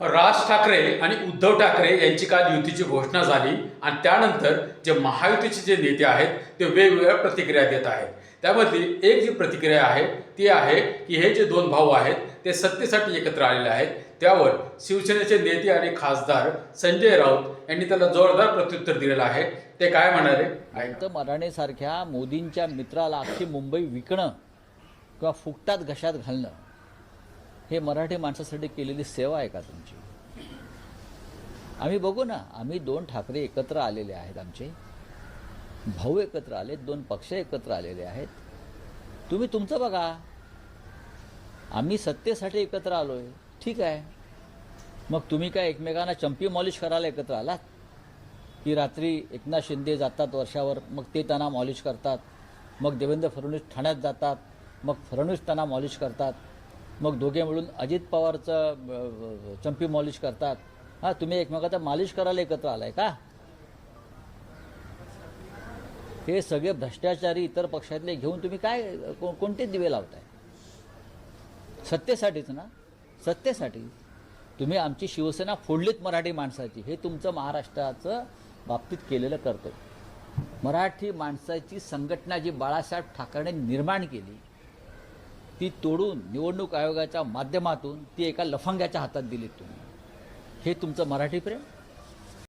राज ठाकरे आणि उद्धव ठाकरे यांची काल युतीची घोषणा झाली आणि त्यानंतर जे महायुतीचे जे नेते आहेत ते वेगवेगळ्या प्रतिक्रिया देत आहेत. त्यामधली एक जी प्रतिक्रिया आहे ती आहे की हे जे दोन भाऊ आहेत ते सत्तेसाठी एकत्र आलेले आहेत. त्यावर शिवसेनेचे नेते आणि खासदार संजय राऊत यांनी त्याला जोरदार प्रत्युत्तर दिलेलं आहे. ते काय म्हणाले जयंत मराणेसारख्या मोदींच्या मित्राला अख्खी मुंबई विकणं किंवा फुकटात घशात घालणं हे मराठी माणसासाठी केलेली सेवा आहे का तुमची? आम्ही बघू ना, आम्ही दोन ठाकरे एकत्र आलेले आहेत, आमचे भाऊ एकत्र आले, दोन पक्ष एकत्र आलेले आहेत. तुम्ही तुमचं बघा. आम्ही सत्तेसाठी एकत्र आलोय, ठीक आहे. मग तुम्ही काय एकमेकांना चंपी मॉलिश करायला एकत्र आलात की रात्री एकनाथ शिंदे जातात वर्षावर, मग ते त्यांना मॉलिश करतात, मग देवेंद्र फडणवीस ठाण्यात जातात, मग फडणवीस त्यांना मॉलिश करतात, मग दोघे मिळून अजित पवारचं चंपी मॉलिश करतात. हां, तुम्ही एकमेकाचा मालिश करायला एकत्र आलाय का? हे सगळे भ्रष्टाचारी इतर पक्षातले घेऊन तुम्ही काय कोणते दिवे लावताय? सत्तेसाठीच ना, सत्तेसाठी. तुम्ही आमची शिवसेना फोडलीत मराठी माणसाची, हे तुमचं महाराष्ट्राचं बाबतीत केलेलं कर्तव्य. मराठी माणसाची संघटना जी बाळासाहेब ठाकरेंनी निर्माण केली ती तोडून निवडणूक आयोगाच्या माध्यमातून ती एका लफंग्याच्या हातात दिलीत तुम्ही. हे तुमचं मराठी प्रेम?